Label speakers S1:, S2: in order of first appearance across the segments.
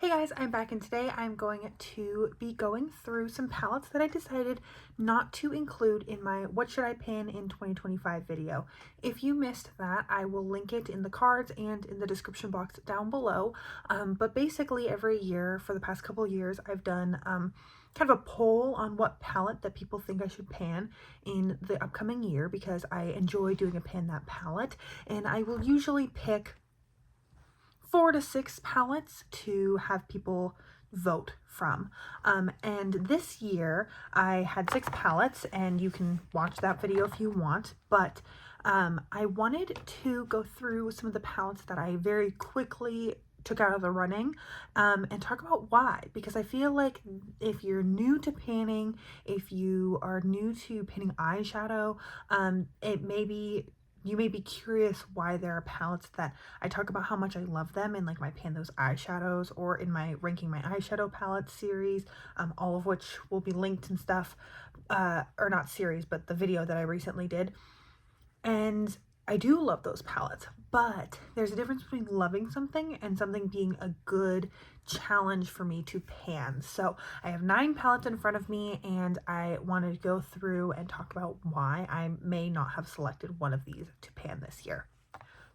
S1: Hey guys, I'm back and today I'm going to be going through some palettes that I decided not to include in my What Should I Pan in 2025 video. If you missed that, I will link it in the cards and in the description box down below. But basically every year for the past couple of years I've done kind of a poll on what palette that people think I should pan in the upcoming year because I enjoy doing a pan that palette, and I will usually pick 4 to 6 palettes to have people vote from. And this year I had 6 palettes, and you can watch that video if you want, but I wanted to go through some of the palettes that I very quickly took out of the running and talk about why, because I feel like if you're new to panning, if you are new to panning eyeshadow, you may be curious why there are palettes that I talk about how much I love them in like my Pan Those Eyeshadows or in my Ranking My Eyeshadow Palettes series, all of which will be linked and stuff, or not series, but the video that I recently did. And I do love those palettes, but there's a difference between loving something and something being a good challenge for me to pan. So I have 9 palettes in front of me, and I wanted to go through and talk about why I may not have selected one of these to pan this year.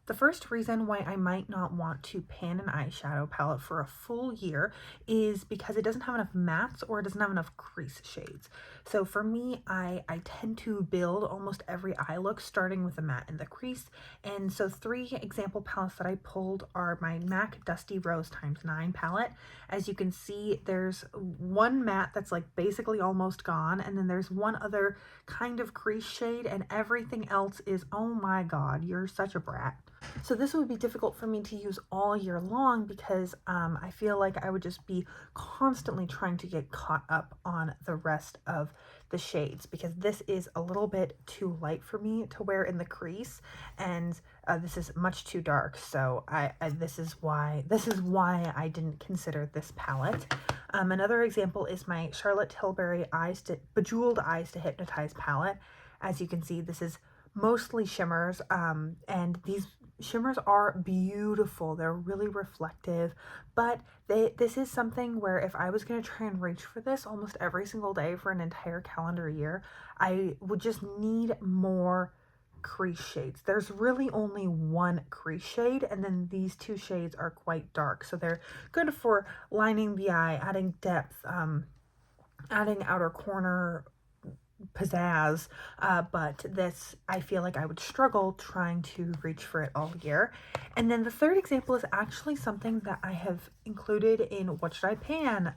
S1: The first reason why I might not want to pan an eyeshadow palette for a full year is because it doesn't have enough mattes or it doesn't have enough crease shades. So for me, I tend to build almost every eye look starting with a matte and the crease. And so 3 example palettes that I pulled are my MAC Dusty Rose x9 palette. As you can see, there's one matte that's like basically almost gone, and then there's one other kind of crease shade, and everything else is, oh my god, you're such a brat. So this would be difficult for me to use all year long because I feel like I would just be constantly trying to get caught up on the rest of the shades, because this is a little bit too light for me to wear in the crease, and this is much too dark. So this is why I didn't consider this palette. Another example is my Charlotte Tilbury Bejeweled Eyes to Hypnotize palette. As you can see, this is mostly shimmers, and these shimmers are beautiful. They're really reflective, but this is something where if I was going to try and reach for this almost every single day for an entire calendar year, I would just need more crease shades. There's really only one crease shade, and then these 2 shades are quite dark, so they're good for lining the eye, adding depth, adding outer corner pizzazz, but this, I feel like I would struggle trying to reach for it all year. And then the third example is actually something that I have included in What Should I Pan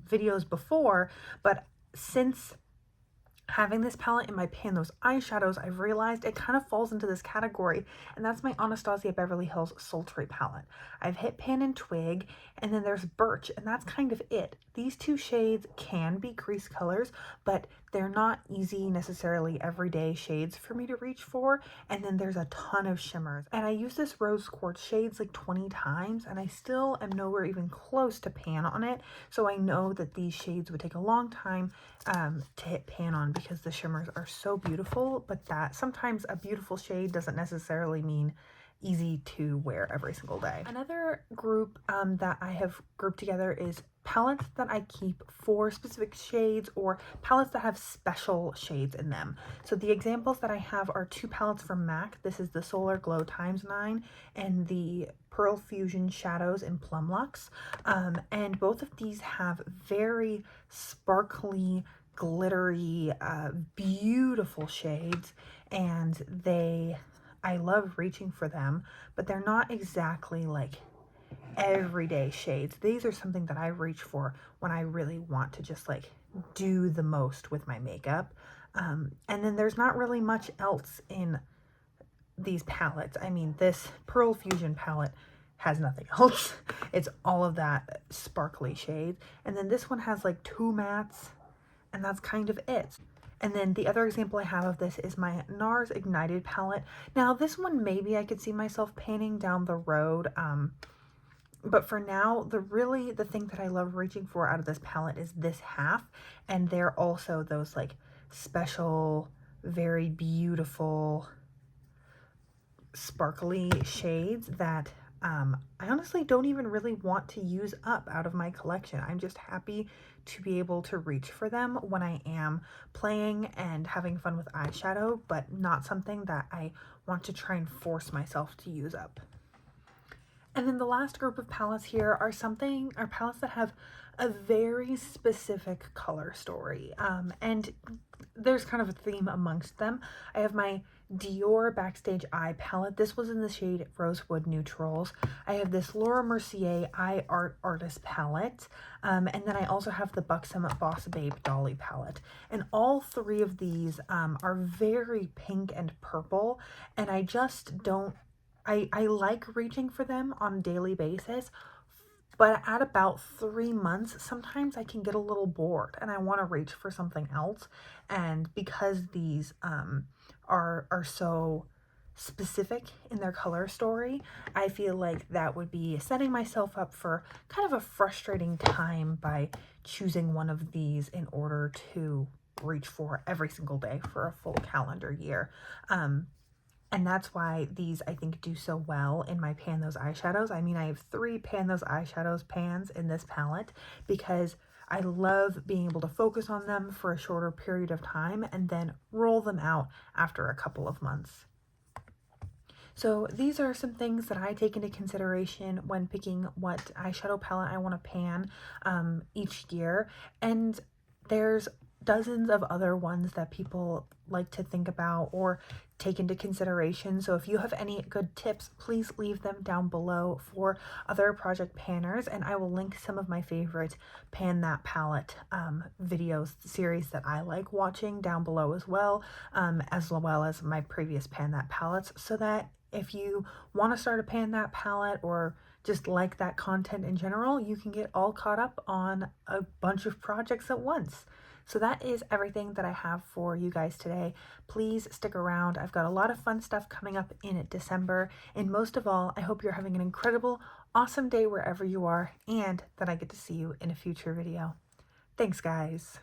S1: videos before, but since having this palette in my Pan Those Eyeshadows, I've realized it kind of falls into this category, and that's my Anastasia Beverly Hills Sultry palette. I've hit Pan and Twig, and then there's Birch, and that's kind of it. These 2 shades can be crease colors, but they're not easy necessarily everyday shades for me to reach for. And then there's a ton of shimmers, and I use this Rose Quartz shades like 20 times, and I still am nowhere even close to pan on it. So I know that these shades would take a long time to hit pan on because the shimmers are so beautiful, but that sometimes a beautiful shade doesn't necessarily mean easy to wear every single day. Another group that I have grouped together is palettes that I keep for specific shades, or palettes that have special shades in them. So the examples that I have are 2 palettes from MAC. This is the Solar Glow x9 and the Pearl Fusion Shadows in Plum Luxe. And both of these have very sparkly, glittery, beautiful shades, and I love reaching for them, but they're not exactly like everyday shades. These are something that I reach for when I really want to just like do the most with my makeup. And then there's not really much else in these palettes. I mean, this Pearl Fusion palette has nothing else. It's all of that sparkly shade. And then this one has like 2 mattes, and that's kind of it. And then the other example I have of this is my NARS Ignited palette. Now this one maybe I could see myself painting down the road, but for now, the thing that I love reaching for out of this palette is this half, and they're also those like special, very beautiful, sparkly shades that I honestly don't even really want to use up out of my collection. I'm just happy to be able to reach for them when I am playing and having fun with eyeshadow, but not something that I want to try and force myself to use up. And then the last group of palettes here are palettes that have a very specific color story. And there's kind of a theme amongst them. I have my Dior Backstage Eye palette. This was in the shade Rosewood Neutrals. I have this Laura Mercier Eye Art Artist palette. And then I also have the Buxom Boss Babe Dolly palette. And all three of these are very pink and purple. And I just don't I like reaching for them on a daily basis, but at about 3 months, sometimes I can get a little bored and I want to reach for something else. And because these are so specific in their color story, I feel like that would be setting myself up for kind of a frustrating time by choosing one of these in order to reach for every single day for a full calendar year. And that's why these, I think, do so well in my Pan Those Eyeshadows. I mean, I have 3 Pan Those Eyeshadows pans in this palette because I love being able to focus on them for a shorter period of time and then roll them out after a couple of months. So these are some things that I take into consideration when picking what eyeshadow palette I want to pan each year. And there's dozens of other ones that people like to think about or take into consideration. So if you have any good tips, please leave them down below for other project panners, and I will link some of my favorite Pan That Palette videos series that I like watching down below as well as my previous Pan That palettes, so that if you want to start a Pan That palette or just like that content in general, you can get all caught up on a bunch of projects at once. So that is everything that I have for you guys today. Please stick around. I've got a lot of fun stuff coming up in December. And most of all, I hope you're having an incredible, awesome day wherever you are, and that I get to see you in a future video. Thanks, guys.